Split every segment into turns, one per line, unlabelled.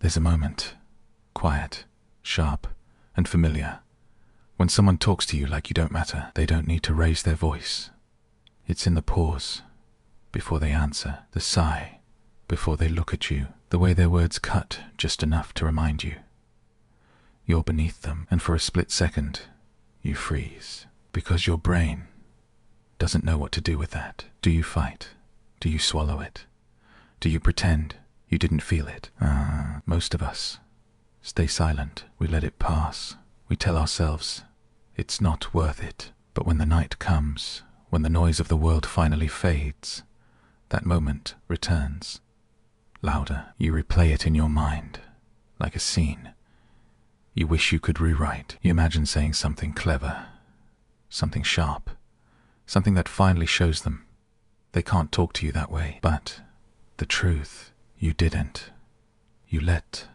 There's a moment, quiet, sharp, and familiar, when someone talks to you like you don't matter. They don't need to raise their voice. It's in the pause before they answer, the sigh before they look at you, the way their words cut just enough to remind you you're beneath them, and for a split second, you freeze, because your brain doesn't know what to do with that. Do you fight? Do you swallow it? Do you pretend you didn't feel it? Most of us stay silent. We let it pass. We tell ourselves it's not worth it. But when the night comes, when the noise of the world finally fades, that moment returns. Louder. You replay it in your mind, like a scene you wish you could rewrite. You imagine saying something clever, something sharp, something that finally shows them they can't talk to you that way. But the truth, you didn't. You let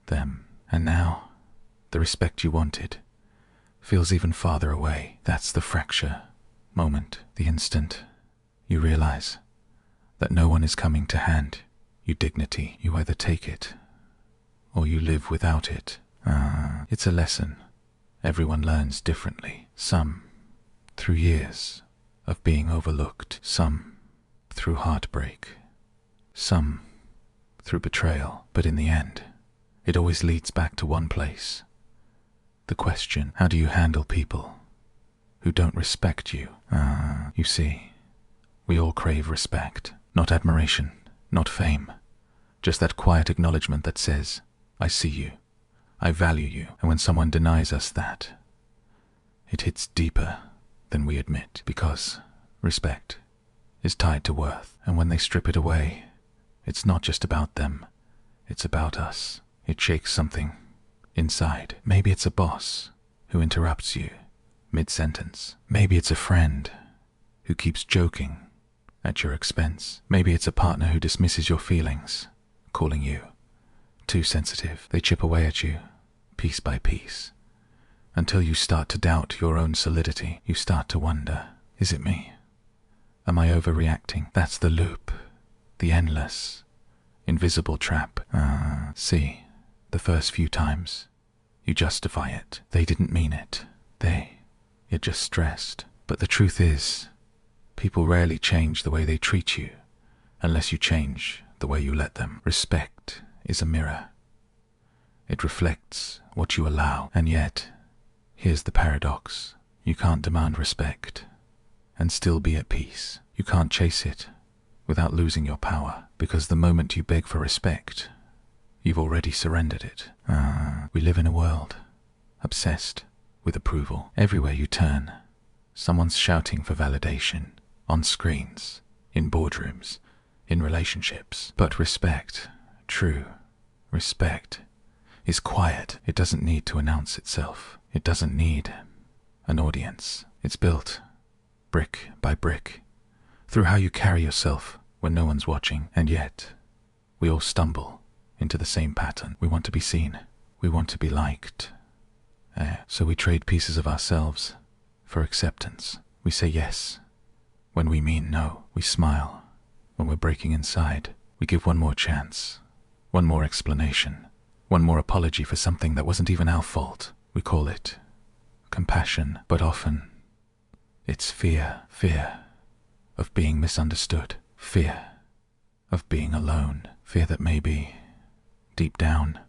them. And now, the respect you wanted feels even farther away. That's the fracture moment, the instant you realize that no one is coming to hand you dignity. You either take it or you live without it. It's a lesson everyone learns differently. Some through years of being overlooked, some through heartbreak, some through betrayal. But in the end, it always leads back to one place. The question, how do you handle people who don't respect you? You see, we all crave respect, not admiration, not fame, just that quiet acknowledgement that says, I see you, I value you. And when someone denies us that, it hits deeper than we admit, because respect is tied to worth. And when they strip it away, it's not just about them, it's about us. It shakes something inside. Maybe it's a boss who interrupts you mid-sentence. Maybe it's a friend who keeps joking at your expense. Maybe it's a partner who dismisses your feelings, calling you too sensitive. They chip away at you, piece by piece, until you start to doubt your own solidity. You start to wonder, is it me? Am I overreacting? That's the loop, the endless, invisible trap. See, the first few times, you justify it. They didn't mean it. You're just stressed. But the truth is, people rarely change the way they treat you, unless you change the way you let them. Respect is a mirror. It reflects what you allow. And yet, here's the paradox. You can't demand respect and still be at peace. You can't chase it without losing your power, because the moment you beg for respect, you've already surrendered it. We live in a world obsessed with approval. Everywhere you turn, someone's shouting for validation, on screens, in boardrooms, in relationships. But respect, true respect, is quiet. It doesn't need to announce itself. It doesn't need an audience. It's built brick by brick through how you carry yourself when no one's watching. And yet, we all stumble into the same pattern. We want to be seen. We want to be liked. So we trade pieces of ourselves for acceptance. We say yes when we mean no. We smile when we're breaking inside. We give one more chance, one more explanation, one more apology for something that wasn't even our fault. We call it compassion, but often it's fear. Fear of being misunderstood. Fear of being alone. Fear that maybe, deep down,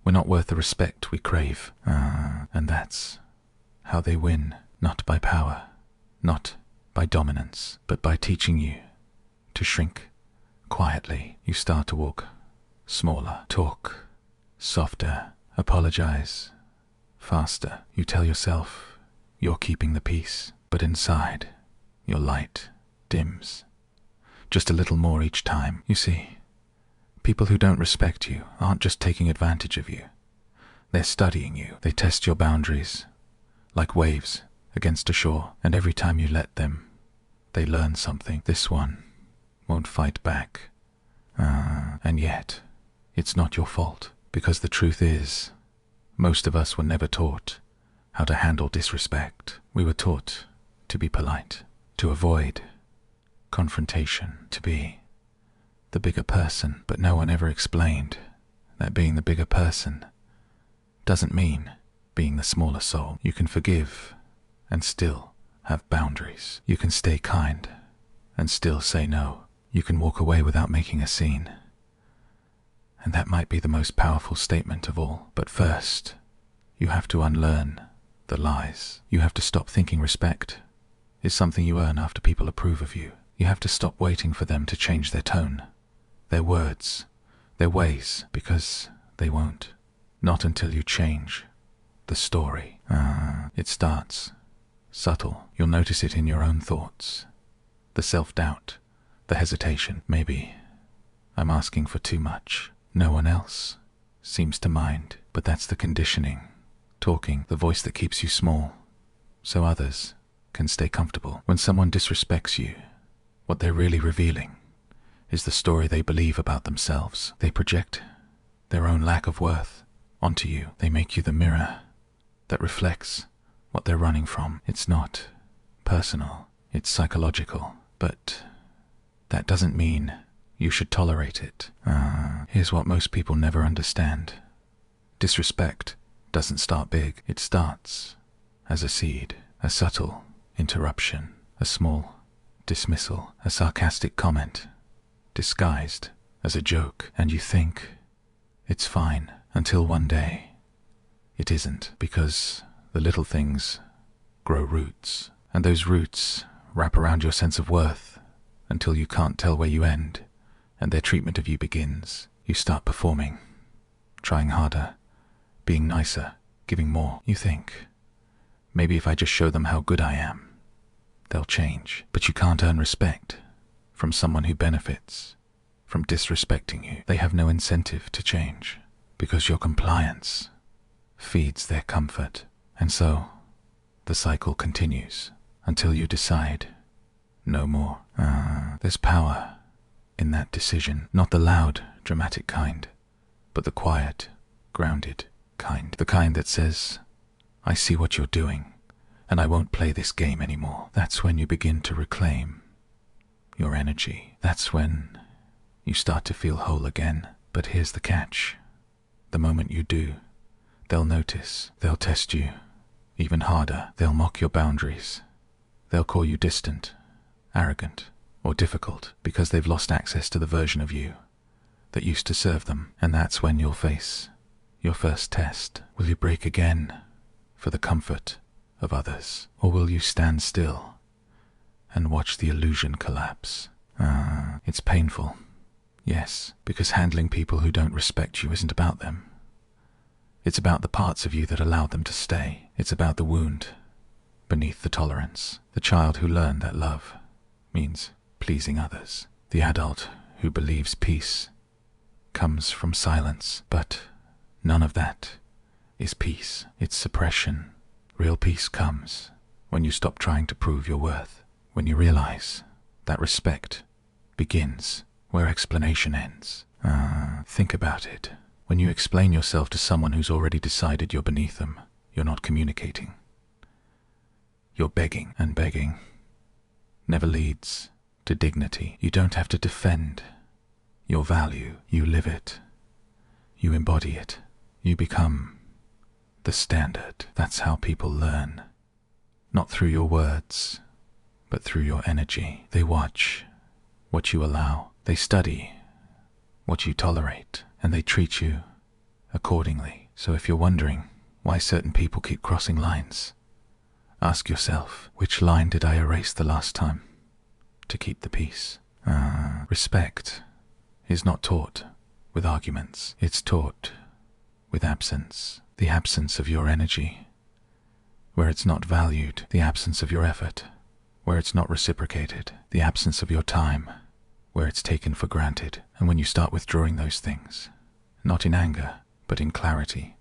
we're not worth the respect we crave. And that's how they win. Not by power, not by dominance, but by teaching you to shrink quietly. You start to walk smaller, talk softer, apologize faster. You tell yourself you're keeping the peace, but inside, your light dims just a little more each time. You see, people who don't respect you aren't just taking advantage of you. They're studying you. They test your boundaries like waves against a shore, and every time you let them, they learn something. This one won't fight back. And yet, it's not your fault, because the truth is, most of us were never taught how to handle disrespect. We were taught to be polite, to avoid confrontation, to be the bigger person, but no one ever explained that being the bigger person doesn't mean being the smaller soul. You can forgive and still have boundaries. You can stay kind and still say no. You can walk away without making a scene. And that might be the most powerful statement of all. But first, you have to unlearn the lies. You have to stop thinking respect is something you earn after people approve of you. You have to stop waiting for them to change their tone, their words, their ways, because they won't. Not until you change the story. It starts subtle. You'll notice it in your own thoughts. The self-doubt, the hesitation. Maybe I'm asking for too much. No one else seems to mind. But that's the conditioning. Talking, the voice that keeps you small, so others can stay comfortable. When someone disrespects you, what they're really revealing is the story they believe about themselves. They project their own lack of worth onto you. They make you the mirror that reflects what they're running from. It's not personal, it's psychological. But that doesn't mean you should tolerate it. Here's what most people never understand. Disrespect doesn't start big. It starts as a seed, a subtle interruption, a small dismissal, a sarcastic comment, disguised as a joke, and you think it's fine until one day it isn't, because the little things grow roots, and those roots wrap around your sense of worth until you can't tell where you end and their treatment of you begins. You start performing, trying harder, being nicer, giving more. You think, maybe if I just show them how good I am, they'll change. But you can't earn respect from someone who benefits from disrespecting you. They have no incentive to change because your compliance feeds their comfort. And so the cycle continues until you decide no more. There's power in that decision, not the loud, dramatic kind, but the quiet, grounded kind. The kind that says, I see what you're doing, and I won't play this game anymore. That's when you begin to reclaim your energy. That's when you start to feel whole again. But here's the catch. The moment you do, they'll notice. They'll test you even harder. They'll mock your boundaries. They'll call you distant, arrogant, or difficult because they've lost access to the version of you that used to serve them. And that's when you'll face your first test. Will you break again for the comfort of others? Or will you stand still and watch the illusion collapse? It's painful, yes, because handling people who don't respect you isn't about them. It's about the parts of you that allowed them to stay. It's about the wound beneath the tolerance. The child who learned that love means pleasing others. The adult who believes peace comes from silence. But none of that is peace. It's suppression. Real peace comes when you stop trying to prove your worth. When you realize that respect begins where explanation ends. Think about it. When you explain yourself to someone who's already decided you're beneath them, you're not communicating. You're begging, and begging never leads to dignity. You don't have to defend your value. You live it. You embody it. You become the standard. That's how people learn. Not through your words, but through your energy. They watch what you allow. They study what you tolerate, and they treat you accordingly. So if you're wondering why certain people keep crossing lines, ask yourself, which line did I erase the last time to keep the peace? Respect is not taught with arguments. It's taught with absence. The absence of your energy, where it's not valued. The absence of your effort, where it's not reciprocated. The absence of your time, where it's taken for granted. And when you start withdrawing those things, not in anger, but in clarity,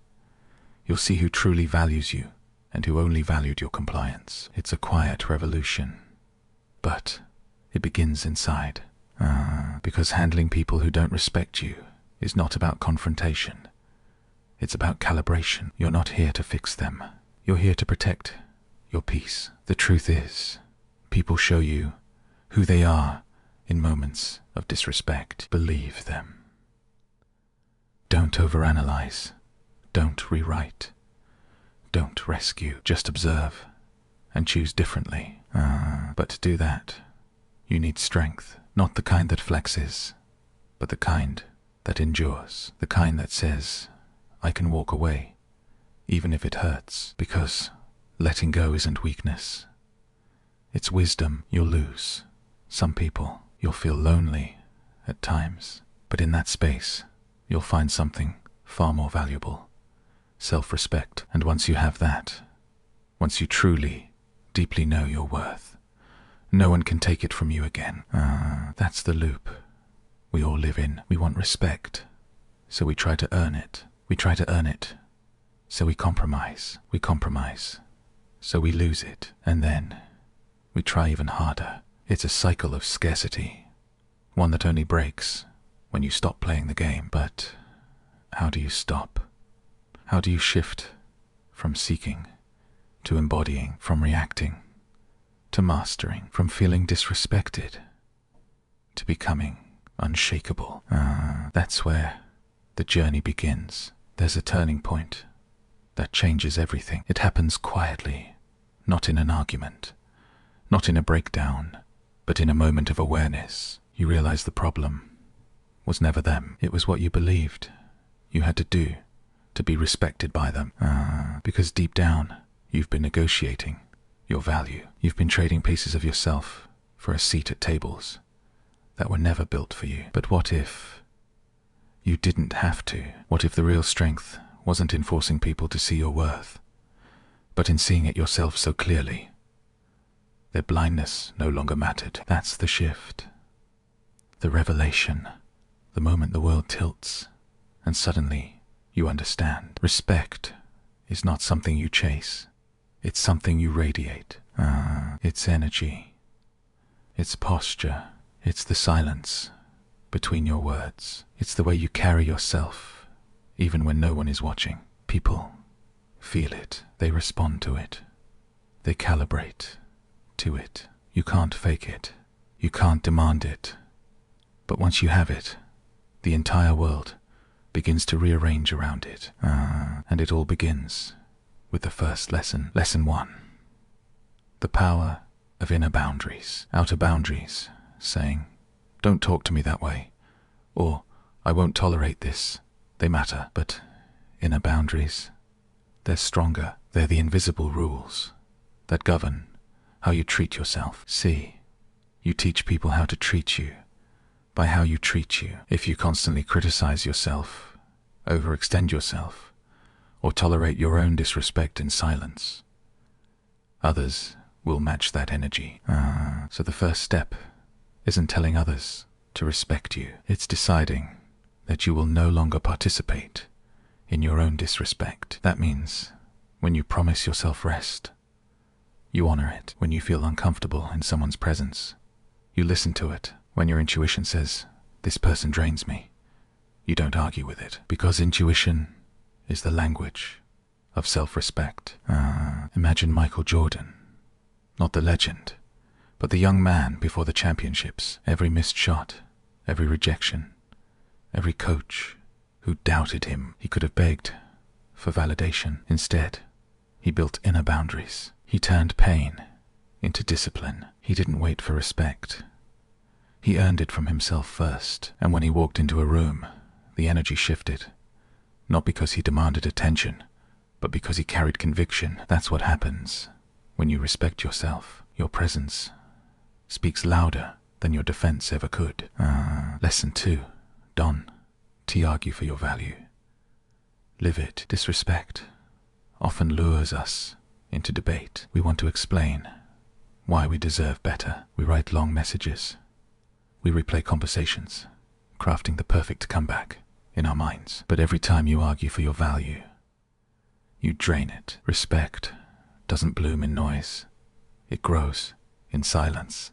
you'll see who truly values you and who only valued your compliance. It's a quiet revolution, but it begins inside. Because handling people who don't respect you is not about confrontation. It's about calibration. You're not here to fix them. You're here to protect your peace. The truth is, people show you who they are in moments of disrespect. Believe them. Don't overanalyze. Don't rewrite. Don't rescue. Just observe and choose differently. But to do that, you need strength. Not the kind that flexes, but the kind that endures. The kind that says, I can walk away, even if it hurts, because letting go isn't weakness. It's wisdom. You'll lose some people. You'll feel lonely at times. But in that space, you'll find something far more valuable. Self-respect. And once you have that, once you truly, deeply know your worth, no one can take it from you again. That's the loop we all live in. We want respect, so we try to earn it. We try to earn it, so we compromise. We compromise, so we lose it. And then we try even harder. It's a cycle of scarcity, one that only breaks when you stop playing the game. But how do you stop? How do you shift from seeking to embodying, from reacting to mastering, from feeling disrespected to becoming unshakable? That's where the journey begins. There's a turning point that changes everything. It happens quietly, not in an argument, not in a breakdown, but in a moment of awareness. You realize the problem was never them. It was what you believed you had to do to be respected by them. Because deep down, you've been negotiating your value. You've been trading pieces of yourself for a seat at tables that were never built for you. But what if you didn't have to? What if the real strength wasn't in forcing people to see your worth, but in seeing it yourself so clearly? Their blindness no longer mattered. That's the shift, the revelation, the moment the world tilts, and suddenly you understand. Respect is not something you chase. It's something you radiate. It's energy. It's posture. It's the silence between your words. It's the way you carry yourself, even when no one is watching. People feel it. They respond to it. They calibrate to it. You can't fake it. You can't demand it. But once you have it, the entire world begins to rearrange around it. And it all begins with the first lesson. Lesson 1. The power of inner boundaries. Outer boundaries, saying, don't talk to me that way, or I won't tolerate this. They matter. But inner boundaries, they're stronger. They're the invisible rules that govern how you treat yourself. See, you teach people how to treat you by how you treat you. If you constantly criticize yourself, overextend yourself, or tolerate your own disrespect in silence, others will match that energy. So the first step isn't telling others to respect you. It's deciding that you will no longer participate in your own disrespect. That means when you promise yourself rest, you honor it. When you feel uncomfortable in someone's presence, you listen to it. When your intuition says, this person drains me, you don't argue with it. Because intuition is the language of self-respect. Imagine Michael Jordan, not the legend, but the young man before the championships. Every missed shot, every rejection, every coach who doubted him. He could have begged for validation. Instead, he built inner boundaries. He turned pain into discipline. He didn't wait for respect. He earned it from himself first. And when he walked into a room, the energy shifted. Not because he demanded attention, but because he carried conviction. That's what happens when you respect yourself. Your presence speaks louder than your defense ever could. Lesson 2. Don't argue for your value. Live it. Disrespect often lures us into debate. We want to explain why we deserve better. We write long messages. We replay conversations, crafting the perfect comeback in our minds. But every time you argue for your value, you drain it. Respect doesn't bloom in noise. It grows in silence.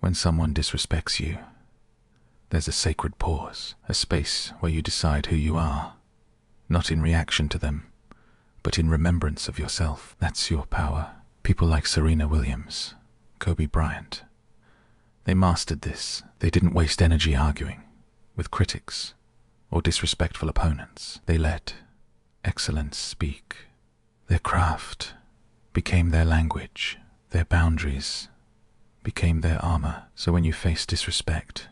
When someone disrespects you, there's a sacred pause, a space where you decide who you are, not in reaction to them, but in remembrance of yourself. That's your power. People like Serena Williams, Kobe Bryant, they mastered this. They didn't waste energy arguing with critics or disrespectful opponents. They let excellence speak. Their craft became their language. Their boundaries became their armor. So when you face disrespect,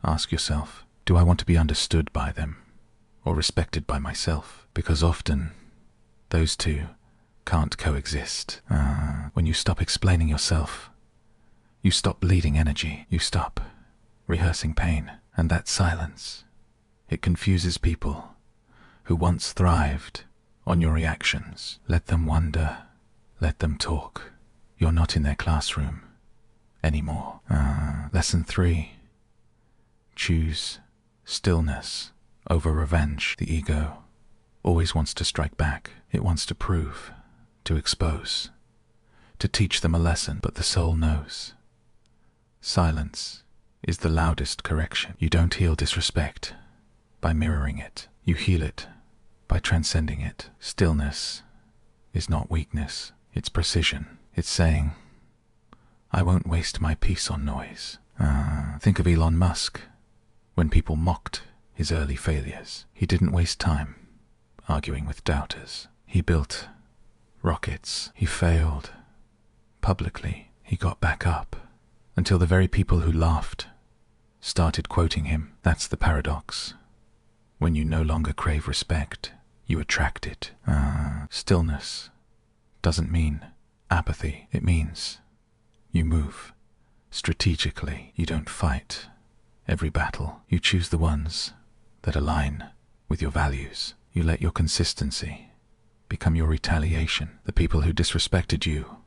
ask yourself, do I want to be understood by them or respected by myself? Because often those two can't coexist. When you stop explaining yourself, you stop bleeding energy. You stop rehearsing pain. And that silence, it confuses people who once thrived on your reactions. Let them wonder. Let them talk. You're not in their classroom anymore. Lesson 3. Choose stillness over revenge. The ego always wants to strike back. It wants to prove, to expose, to teach them a lesson. But the soul knows. Silence is the loudest correction. You don't heal disrespect by mirroring it. You heal it by transcending it. Stillness is not weakness. It's precision. It's saying, I won't waste my peace on noise. Think of Elon Musk. When people mocked his early failures, he didn't waste time arguing with doubters. He built rockets. He failed publicly. He got back up until the very people who laughed started quoting him. That's the paradox. When you no longer crave respect, you attract it. Stillness doesn't mean apathy. It means you move strategically. You don't fight every battle. You choose the ones that align with your values. You let your consistency become your retaliation. The people who disrespected you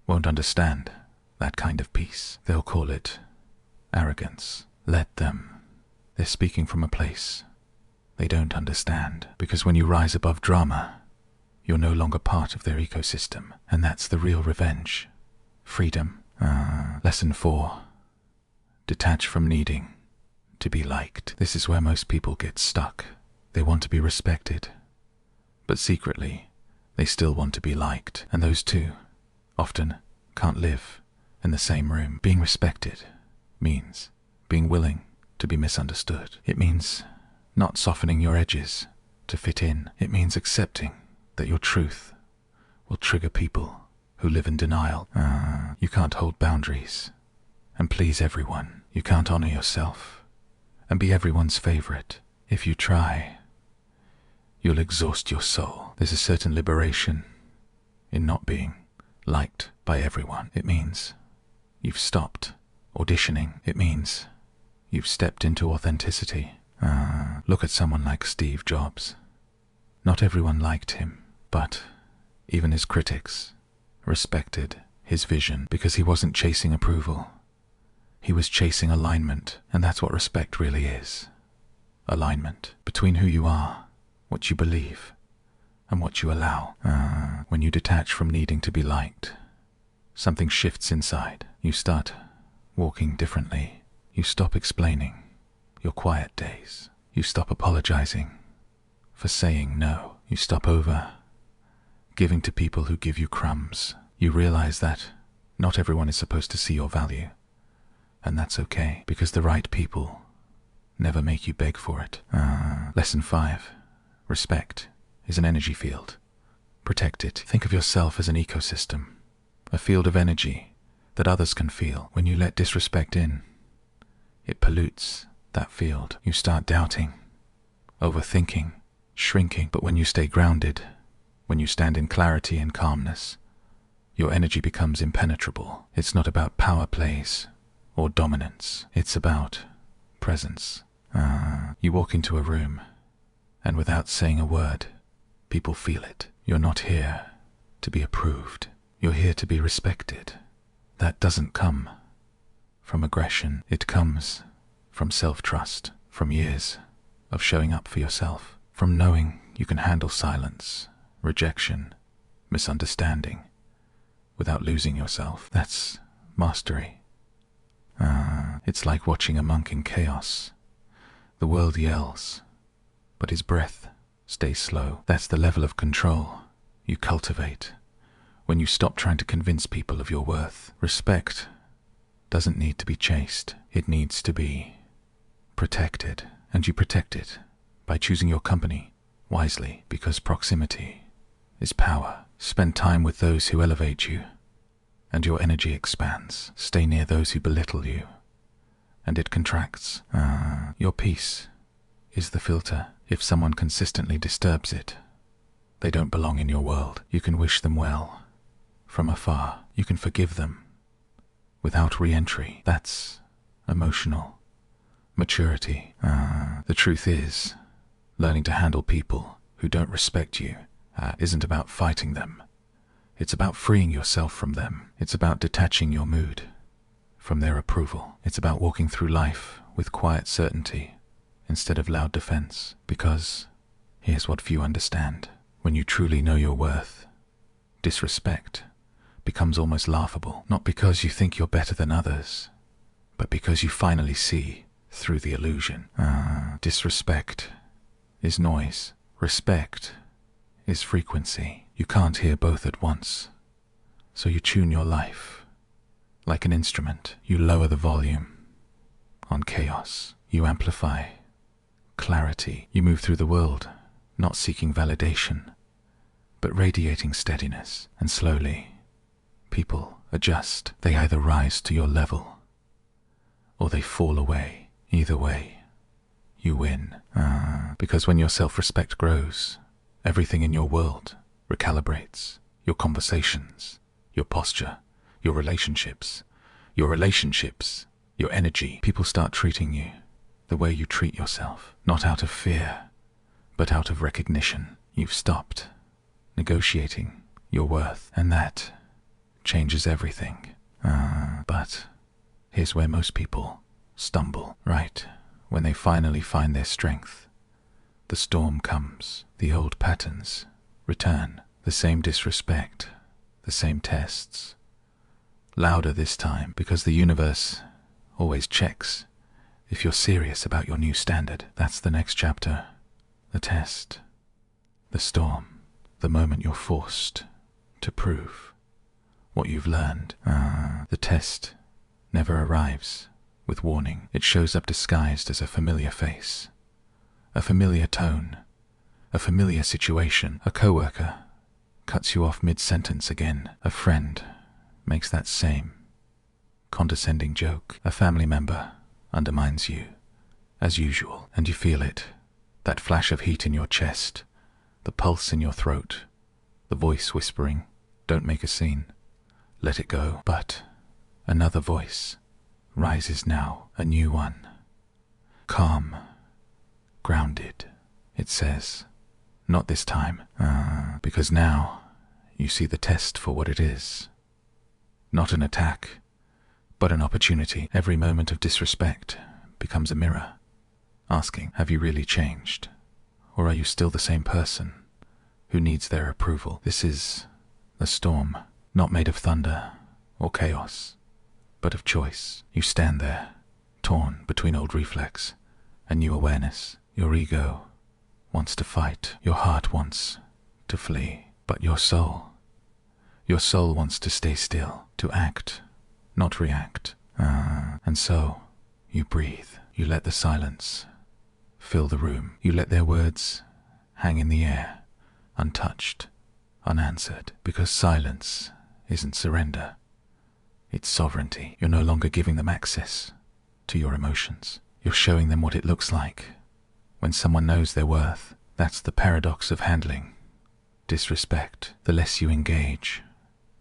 won't understand that kind of peace. They'll call it arrogance. Let them. They're speaking from a place they don't understand. Because when you rise above drama, you're no longer part of their ecosystem. And that's the real revenge. Freedom. Lesson 4. Detach from needing to be liked. This is where most people get stuck. They want to be respected, but secretly, they still want to be liked. And those two often can't live in the same room. Being respected means being willing to be misunderstood. It means not softening your edges to fit in. It means accepting that your truth will trigger people who live in denial. You can't hold boundaries and please everyone. You can't honor yourself and be everyone's favorite. If you try, you'll exhaust your soul. There's a certain liberation in not being liked by everyone. It means you've stopped auditioning. It means you've stepped into authenticity. Look at someone like Steve Jobs. Not everyone liked him, but even his critics respected his vision because he wasn't chasing approval. He was chasing alignment, and that's what respect really is. Alignment between who you are, what you believe, and what you allow. When you detach from needing to be liked, something shifts inside. You start walking differently. You stop explaining your quiet days. You stop apologizing for saying no. You stop giving to people who give you crumbs. You realize that not everyone is supposed to see your value, and that's okay, because the right people never make you beg for it. Lesson 5. Respect is an energy field. Protect it. Think of yourself as an ecosystem, a field of energy that others can feel. When you let disrespect in, it pollutes that field. You start doubting, overthinking, shrinking. But when you stay grounded, when you stand in clarity and calmness, your energy becomes impenetrable. It's not about power plays or dominance. It's about presence. You walk into a room, and without saying a word, people feel it. You're not here to be approved. You're here to be respected. That doesn't come from aggression. It comes from self-trust, from years of showing up for yourself, from knowing you can handle silence, rejection, misunderstanding, without losing yourself. That's mastery. It's like watching a monk in chaos. The world yells, but his breath stays slow. That's the level of control you cultivate when you stop trying to convince people of your worth. Respect doesn't need to be chased. It needs to be protected, and you protect it by choosing your company wisely, because proximity is power. Spend time with those who elevate you, and your energy expands. Stay near those who belittle you, and it contracts. Your peace is the filter. If someone consistently disturbs it, they don't belong in your world. You can wish them well from afar. You can forgive them without re-entry. That's emotional maturity. The truth is, learning to handle people who don't respect you isn't about fighting them. It's about freeing yourself from them. It's about detaching your mood from their approval. It's about walking through life with quiet certainty instead of loud defense. Because here's what few understand. When you truly know your worth, disrespect becomes almost laughable. Not because you think you're better than others, but because you finally see through the illusion. Disrespect is noise. Respect is frequency. You can't hear both at once. So you tune your life like an instrument. You lower the volume on chaos. You amplify clarity. You move through the world, not seeking validation, but radiating steadiness. And slowly, people adjust. They either rise to your level, or they fall away. Either way, you win. Because when your self-respect grows, everything in your world recalibrates. Your conversations, your posture, your relationships, your energy. People start treating you the way you treat yourself, not out of fear, but out of recognition. You've stopped negotiating your worth, and that changes everything. But here's where most people stumble. Right when they finally find their strength, the storm comes. The old patterns return. The same disrespect, the same tests. Louder this time, because the universe always checks if you're serious about your new standard. That's the next chapter. The test. The storm. The moment you're forced to prove what you've learned. The test never arrives with warning. It shows up disguised as a familiar face, a familiar tone, a familiar situation. A coworker cuts you off mid-sentence again. A friend makes that same condescending joke. A family member undermines you, as usual, and you feel it. That flash of heat in your chest, the pulse in your throat, the voice whispering, "Don't make a scene. Let it go." But another voice rises now, a new one. Calm, grounded, it says. Not this time, because now you see the test for what it is. Not an attack, but an opportunity. Every moment of disrespect becomes a mirror, asking, have you really changed? Or are you still the same person who needs their approval? This is a storm, not made of thunder or chaos, but of choice. You stand there, torn between old reflex and new awareness. Your ego wants to fight, your heart wants to flee, but your soul wants to stay still, to act, not react. And so, you breathe, you let the silence fill the room, you let their words hang in the air, untouched, unanswered, because silence isn't surrender, it's sovereignty. You're no longer giving them access to your emotions, you're showing them what it looks like when someone knows their worth. That's the paradox of handling disrespect. The less you engage,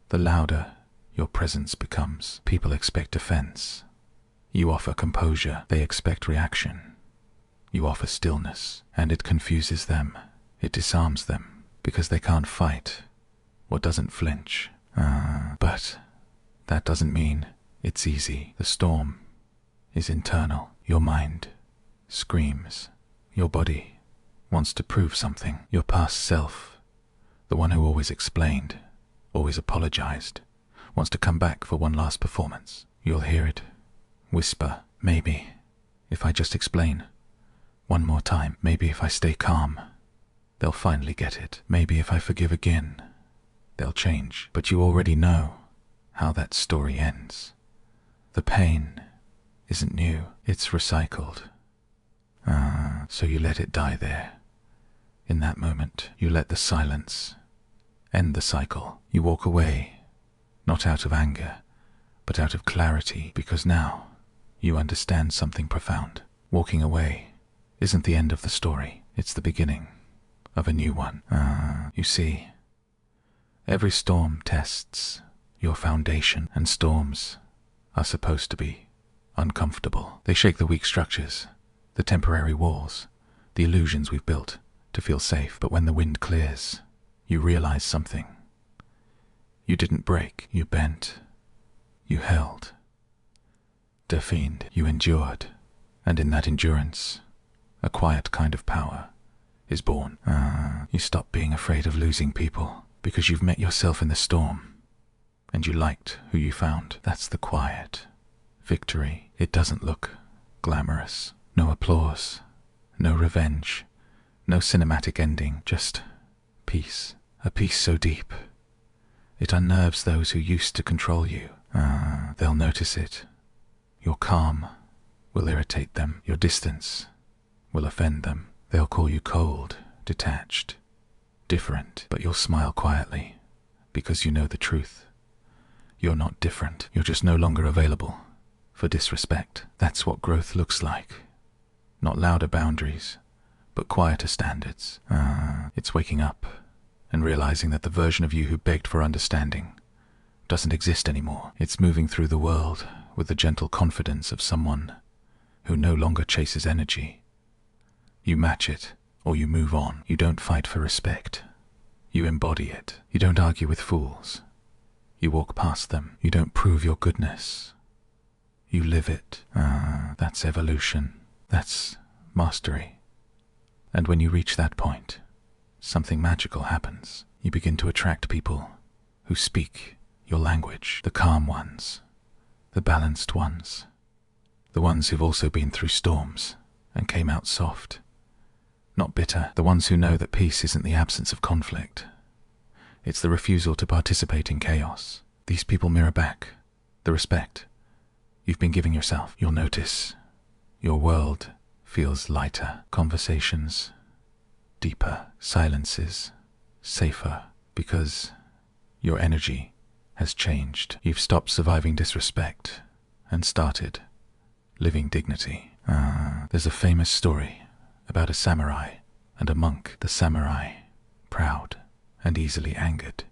the louder your presence becomes. People expect defense. You offer composure. They expect reaction. You offer stillness, and it confuses them. It disarms them, because they can't fight what doesn't flinch. But that doesn't mean it's easy. The storm is internal. Your mind screams. Your body wants to prove something. Your past self, the one who always explained, always apologized, wants to come back for one last performance. You'll hear it whisper, maybe if I just explain one more time, maybe if I stay calm, they'll finally get it. Maybe if I forgive again, they'll change. But you already know how that story ends. The pain isn't new, it's recycled. So you let it die there. In that moment, you let the silence end the cycle. You walk away, not out of anger, but out of clarity, because now you understand something profound. Walking away isn't the end of the story. It's the beginning of a new one. You see, every storm tests your foundation, and storms are supposed to be uncomfortable. They shake the weak structures, the temporary walls, the illusions we've built to feel safe. But when the wind clears, you realize something. You didn't break, you bent, you held. Defiant, you endured, and in that endurance, a quiet kind of power is born. You stop being afraid of losing people, because you've met yourself in the storm, and you liked who you found. That's the quiet victory. It doesn't look glamorous. No applause, no revenge, no cinematic ending, just peace. A peace so deep, it unnerves those who used to control you. They'll notice it. Your calm will irritate them. Your distance will offend them. They'll call you cold, detached, different, but you'll smile quietly because you know the truth. You're not different. You're just no longer available for disrespect. That's what growth looks like. Not louder boundaries, but quieter standards. It's waking up and realizing that the version of you who begged for understanding doesn't exist anymore. It's moving through the world with the gentle confidence of someone who no longer chases energy. You match it, or you move on. You don't fight for respect. You embody it. You don't argue with fools. You walk past them. You don't prove your goodness. You live it. That's evolution. That's mastery. And when you reach that point, something magical happens. You begin to attract people who speak your language. The calm ones, the balanced ones, the ones who've also been through storms and came out soft. Not bitter. The ones who know that peace isn't the absence of conflict. It's the refusal to participate in chaos. These people mirror back the respect you've been giving yourself. You'll notice your world feels lighter. Conversations deeper. Silences safer, because your energy has changed. You've stopped surviving disrespect and started living dignity. There's a famous story about a samurai and a monk. The samurai, proud and easily angered,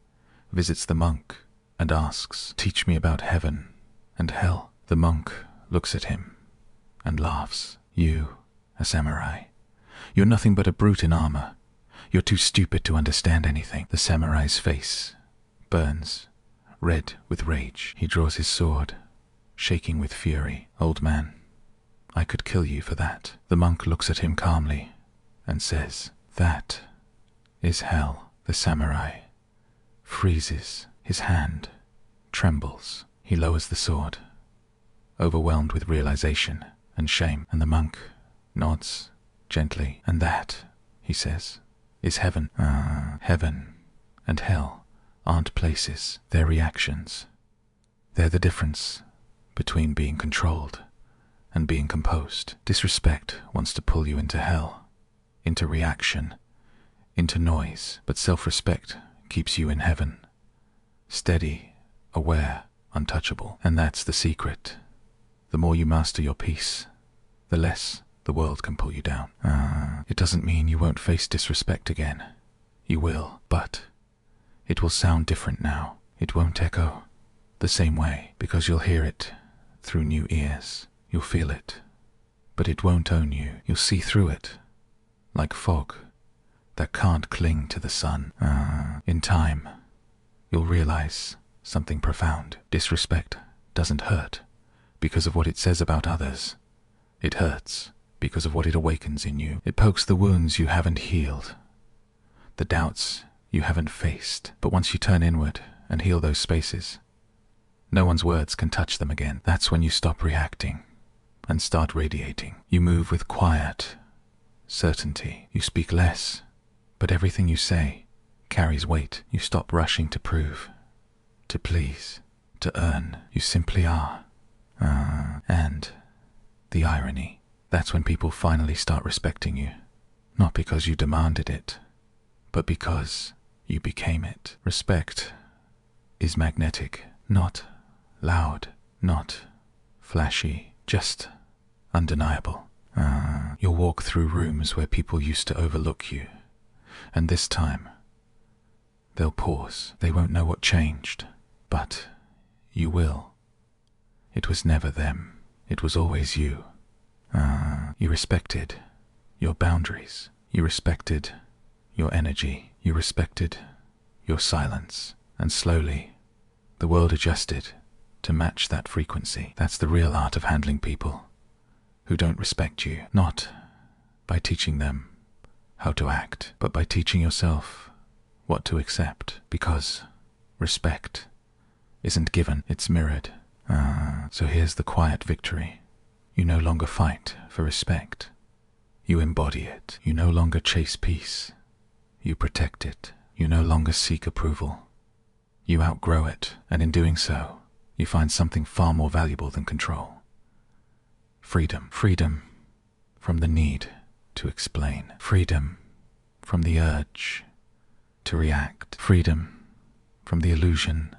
visits the monk and asks, "Teach me about heaven and hell." The monk looks at him and laughs. "You, a samurai, you're nothing but a brute in armor. You're too stupid to understand anything." The samurai's face burns, red with rage. He draws his sword, shaking with fury. "Old man, I could kill you for that." The monk looks at him calmly and says, "That is hell." The samurai freezes. His hand trembles. He lowers the sword, overwhelmed with realization and shame. And the monk nods gently. "And that," he says, "is heaven." Heaven and hell aren't places. They're reactions. They're the difference between being controlled and being composed. Disrespect wants to pull you into hell, into reaction, into noise, but self-respect keeps you in heaven, steady, aware, untouchable. And that's the secret. The more you master your peace, the less the world can pull you down. It doesn't mean you won't face disrespect again. You will, but it will sound different now. It won't echo the same way, because you'll hear it through new ears. You'll feel it, but it won't own you. You'll see through it, like fog that can't cling to the sun. In time, you'll realize something profound. Disrespect doesn't hurt because of what it says about others. It hurts because of what it awakens in you. It pokes the wounds you haven't healed, the doubts you haven't faced. But once you turn inward and heal those spaces, no one's words can touch them again. That's when you stop reacting and start radiating. You move with quiet certainty. You speak less, but everything you say carries weight. You stop rushing to prove, to please, to earn. You simply are. And the irony, That's when people finally start respecting you. Not because you demanded it, but because you became it. Respect is magnetic, not loud, not flashy, just undeniable. You'll walk through rooms where people used to overlook you, and this time they'll pause. They won't know what changed, but you will. It was never them. It was always you. You respected your boundaries. You respected your energy. You respected your silence. And slowly, the world adjusted to match that frequency. That's the real art of handling people who don't respect you. Not by teaching them how to act, but by teaching yourself what to accept. Because respect isn't given, it's mirrored. So here's the quiet victory. You no longer fight for respect. You embody it. You no longer chase peace. You protect it. You no longer seek approval. You outgrow it, and in doing so, you find something far more valuable than control. Freedom. Freedom from the need to explain. Freedom from the urge to react. Freedom from the illusion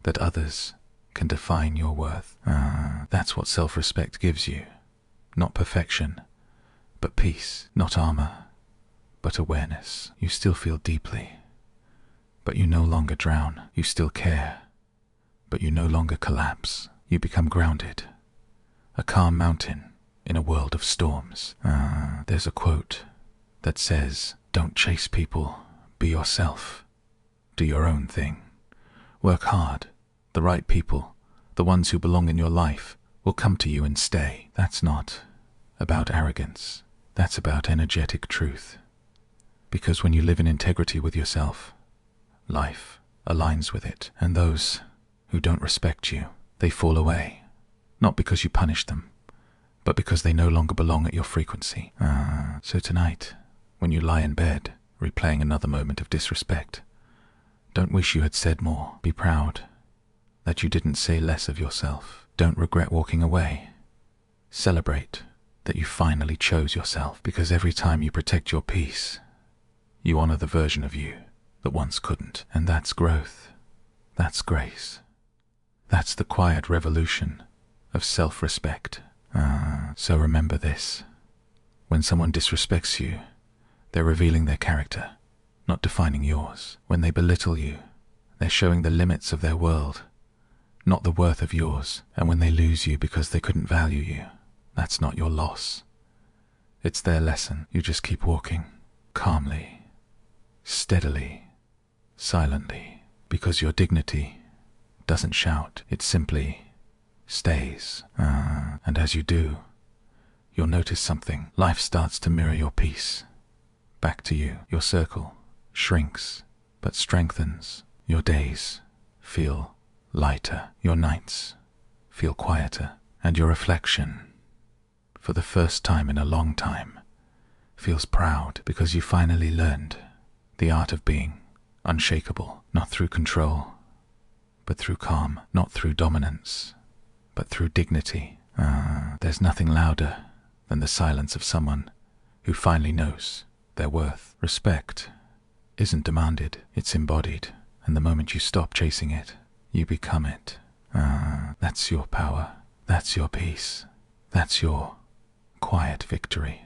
that others can define your worth. That's what self-respect gives you. Not perfection, but peace. Not armor, but awareness. You still feel deeply, but you no longer drown. You still care, but you no longer collapse. You become grounded, a calm mountain in a world of storms. There's a quote that says, "Don't chase people, be yourself. Do your own thing. Work hard. The right people, the ones who belong in your life, will come to you and stay." That's not about arrogance. That's about energetic truth. Because when you live in integrity with yourself, life aligns with it. And those who don't respect you, they fall away. Not because you punish them, but because they no longer belong at your frequency. So tonight, when you lie in bed, replaying another moment of disrespect, don't wish you had said more. Be proud that you didn't say less of yourself. Don't regret walking away. Celebrate that you finally chose yourself, because every time you protect your peace, you honor the version of you that once couldn't. And that's growth. That's grace. That's the quiet revolution of self-respect. So remember this. When someone disrespects you, they're revealing their character, not defining yours. When they belittle you, they're showing the limits of their world, not the worth of yours. And when they lose you because they couldn't value you, that's not your loss. It's their lesson. You just keep walking, calmly, steadily, silently, because your dignity doesn't shout. It simply stays. And as you do, you'll notice something. Life starts to mirror your peace back to you. Your circle shrinks, but strengthens. Your days feel lighter. Your nights feel quieter. And your reflection, for the first time in a long time, feels proud, because you finally learned the art of being unshakable, not through control, but through calm, not through dominance, but through dignity. There's nothing louder than the silence of someone who finally knows their worth. Respect isn't demanded, it's embodied, and the moment you stop chasing it, you become it. That's your power, that's your peace, that's your quiet victory.